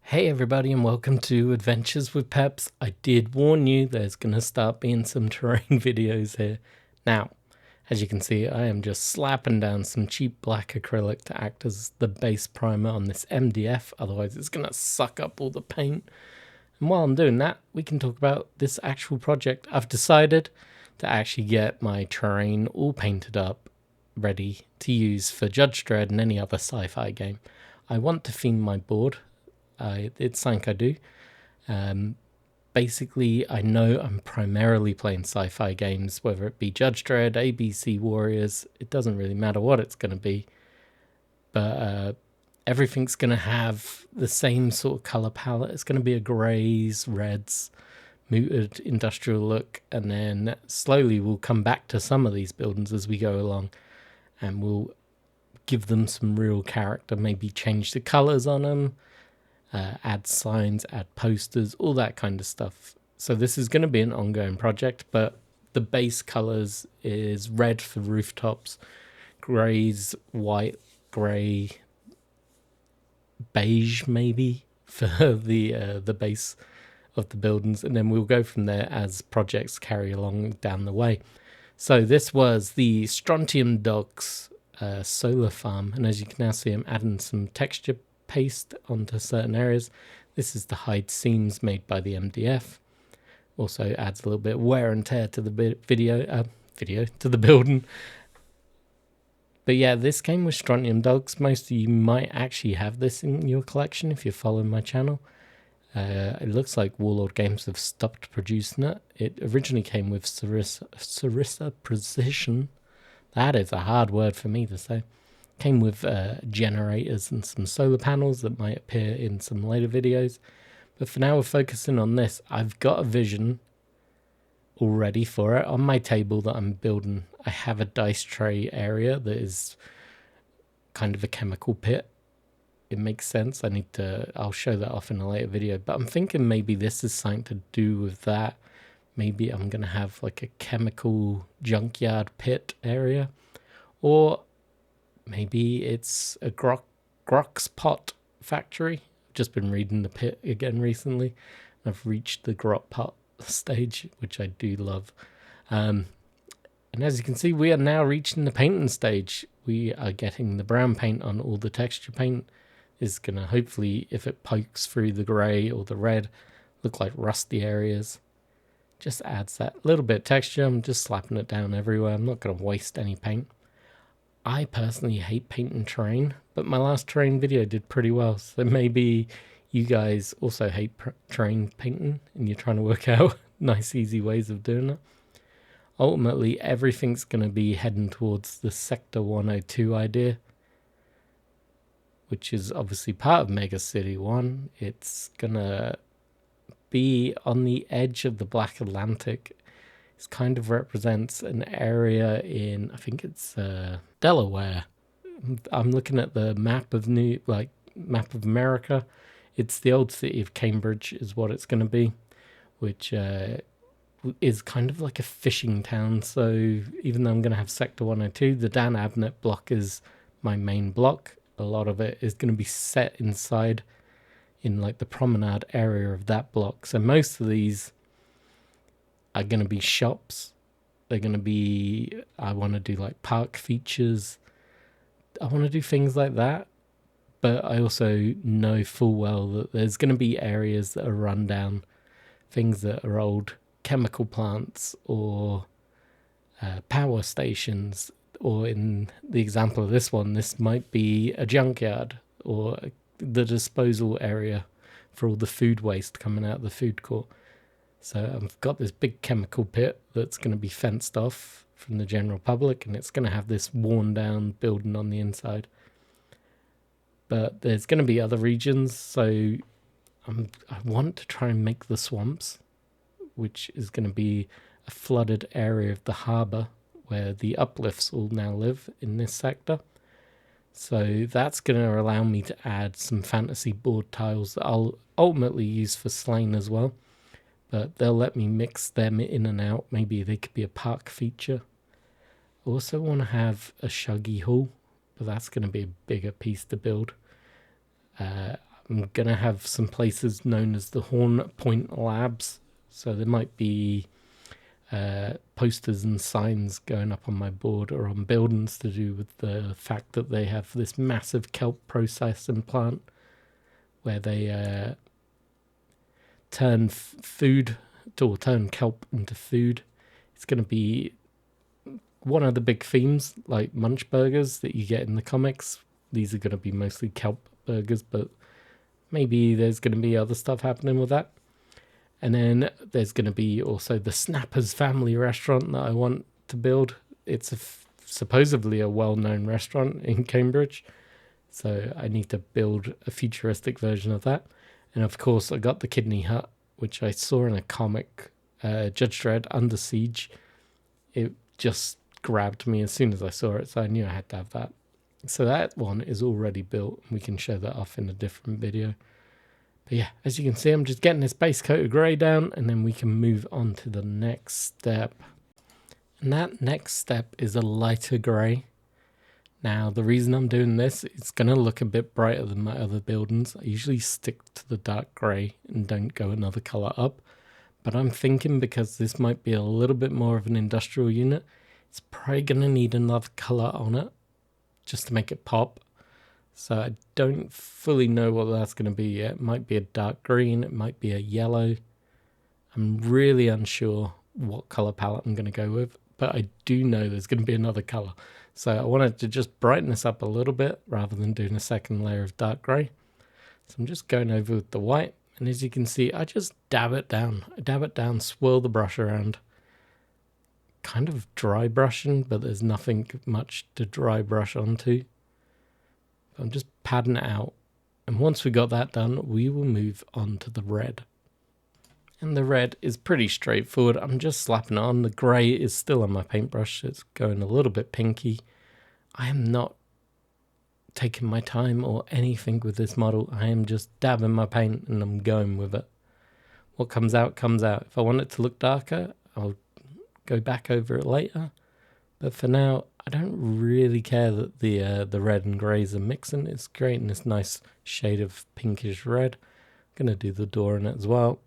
Hey everybody and welcome to Adventures with Peps. I did warn you there's going to start being some terrain videos here. Now, as you can see, I am just slapping down some cheap black acrylic to act as the base primer on this MDF, otherwise it's going to suck up all the paint. And while I'm doing that, we can talk about this actual project. I've decided to actually get my terrain all painted up, ready to use for Judge Dredd and any other sci-fi game. I want to theme my board. It's something I do. Basically, I know I'm primarily playing sci-fi games, whether it be Judge Dredd, ABC Warriors. It doesn't really matter what it's going to be. But everything's going to have the same sort of color palette. It's going to be a grays, reds, muted industrial look. And then slowly we'll come back to some of these buildings as we go along. And we'll give them some real character, maybe change the colors on them. Add signs, add posters, all that kind of stuff. So this is going to be an ongoing project, but the base colors is red for rooftops, grays, white, gray, beige maybe for the base of the buildings, and then we'll go from there as projects carry along down the way. So this was the Strontium Dog's solar farm, and as you can now see, I'm adding some texture paste onto certain areas. This is the hide seams made by the MDF. Also adds a little bit of wear and tear to the to the building. But yeah, this came with Strontium Dogs. Most of you might actually have this in your collection if you're following my channel. It looks like Warlord Games have stopped producing it. It originally came with Sarissa Precision. That is a hard word for me to say. Came with generators and some solar panels that might appear in some later videos. But for now, we're focusing on this. I've got a vision already for it. On my table that I'm building, I have a dice tray area that is kind of a chemical pit. It makes sense. I'll show that off in a later video. But I'm thinking maybe this is something to do with that. Maybe I'm going to have like a chemical junkyard pit area. Or maybe it's a Grok's pot factory. I've just been reading The Pit again recently. I've reached the Grok pot stage, which I do love. And as you can see, we are now reaching the painting stage. We are getting the brown paint on all the texture paint. Is going to hopefully, if it pokes through the grey or the red, look like rusty areas. Just adds that little bit of texture. I'm just slapping it down everywhere. I'm not going to waste any paint. I personally hate painting terrain, but my last terrain video did pretty well. So maybe you guys also hate terrain painting and you're trying to work out nice, easy ways of doing it. Ultimately, everything's going to be heading towards the Sector 102 idea, which is obviously part of Mega City 1. It's going to be on the edge of the Black Atlantic. It kind of represents an area in, I think it's Delaware. I'm looking at the map of map of America. It's the old city of Cambridge is what it's going to be, which is kind of like a fishing town. So even though I'm going to have Sector 102, the Dan Abnett block is my main block. A lot of it is going to be set inside in like the promenade area of that block. So most of these are going to be shops. They're going to be, I want to do like park features. I want to do things like that. But I also know full well that there's going to be areas that are run down, things that are old chemical plants or power stations. Or in the example of this one, this might be a junkyard or the disposal area for all the food waste coming out of the food court. So I've got this big chemical pit that's going to be fenced off from the general public, and it's going to have this worn down building on the inside. But there's going to be other regions, so I want to try and make the swamps, which is going to be a flooded area of the harbour where the uplifts all now live in this sector. So that's going to allow me to add some fantasy board tiles that I'll ultimately use for Slain as well. But they'll let me mix them in and out. Maybe they could be a park feature. I also want to have a Shuggy Hall, but that's going to be a bigger piece to build. I'm going to have some places known as the Horn Point Labs. So there might be posters and signs going up on my board or on buildings to do with the fact that they have this massive kelp processing plant where they turn turn kelp into food. It's going to be one of the big themes, like munch burgers that you get in the comics. These are going to be mostly kelp burgers, but maybe there's going to be other stuff happening with that. And then there's going to be also the Snappers family restaurant that I want to build. It's supposedly a well-known restaurant in Cambridge, so I need to build a futuristic version of that. And of course, I got the Kidney Hut, which I saw in a comic, Judge Dredd Under Siege. It just grabbed me as soon as I saw it, so I knew I had to have that. So that one is already built, and we can show that off in a different video. But yeah, as you can see, I'm just getting this base coat of grey down, and then we can move on to the next step. And that next step is a lighter grey. Now, the reason I'm doing this, it's going to look a bit brighter than my other buildings. I usually stick to the dark grey and don't go another colour up. But I'm thinking because this might be a little bit more of an industrial unit, it's probably going to need another colour on it just to make it pop. So I don't fully know what that's going to be yet. It might be a dark green, it might be a yellow. I'm really unsure what colour palette I'm going to go with, but I do know there's going to be another colour. So I wanted to just brighten this up a little bit rather than doing a second layer of dark grey. So I'm just going over with the white, and as you can see, I just dab it down. I dab it down, swirl the brush around. Kind of dry brushing, but there's nothing much to dry brush onto. I'm just padding it out, and once we got that done, we will move on to the red. And the red is pretty straightforward. I'm just slapping it on. The grey is still on my paintbrush. It's going a little bit pinky. I am not taking my time or anything with this model. I am just dabbing my paint and I'm going with it. What comes out, comes out. If I want it to look darker, I'll go back over it later. But for now, I don't really care that the red and greys are mixing. It's creating this nice shade of pinkish red. I'm going to do the door in it as well.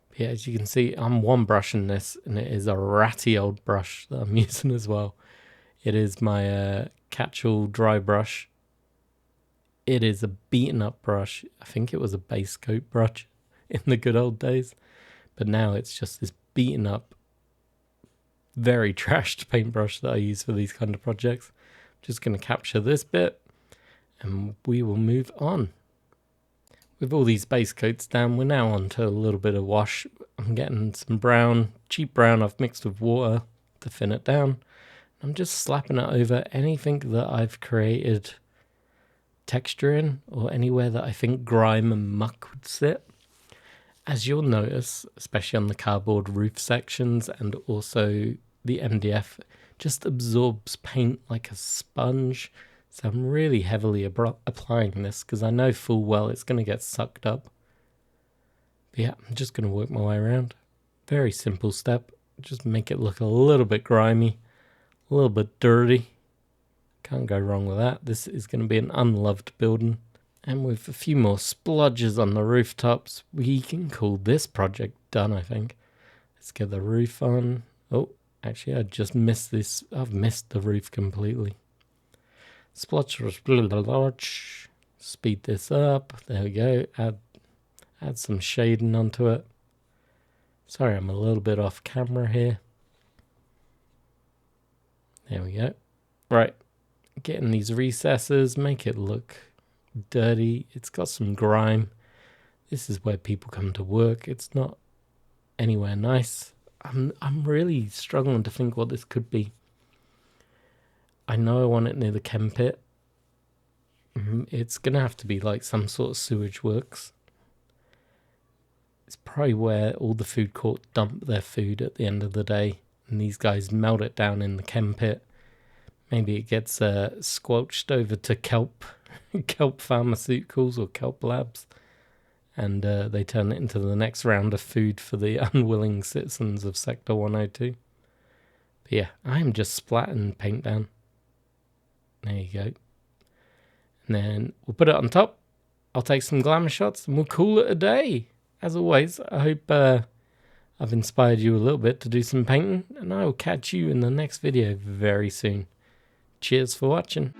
But yeah, as you can see, I'm one brushing this, and it is a ratty old brush that I'm using as well. It is my catch-all dry brush. It is a beaten up brush. I think it was a base coat brush in the good old days. But now it's just this beaten up, very trashed paintbrush that I use for these kind of projects. I'm just going to capture this bit and we will move on. With all these base coats down, we're now on to a little bit of wash. I'm getting some brown, cheap brown I've mixed with water to thin it down. I'm just slapping it over anything that I've created texture in, or anywhere that I think grime and muck would sit. As you'll notice, especially on the cardboard roof sections and also the MDF, just absorbs paint like a sponge. So I'm really heavily applying this because I know full well it's going to get sucked up. But yeah, I'm just going to work my way around. Very simple step. Just make it look a little bit grimy, a little bit dirty. Can't go wrong with that. This is going to be an unloved building. And with a few more splodges on the rooftops, we can call this project done, I think. Let's get the roof on. Oh, actually, I just missed this. I've missed the roof completely. Splotch. Speed this up. There we go. Add some shading onto it. Sorry, I'm a little bit off camera here. There we go. Right. Getting these recesses, make it look dirty. It's got some grime. This is where people come to work. It's not anywhere nice. I'm really struggling to think what this could be. I know I want it near the chem pit. It's going to have to be like some sort of sewage works. It's probably where all the food court dump their food at the end of the day, and these guys melt it down in the chem pit. Maybe it gets squelched over to kelp pharmaceuticals or kelp labs, and they turn it into the next round of food for the unwilling citizens of Sector 102. But yeah, I'm just splatting paint down. There you go. And then we'll put it on top, I'll take some glamour shots and we'll call it a day. As always, I hope I've inspired you a little bit to do some painting, and I will catch you in the next video very soon. Cheers for watching.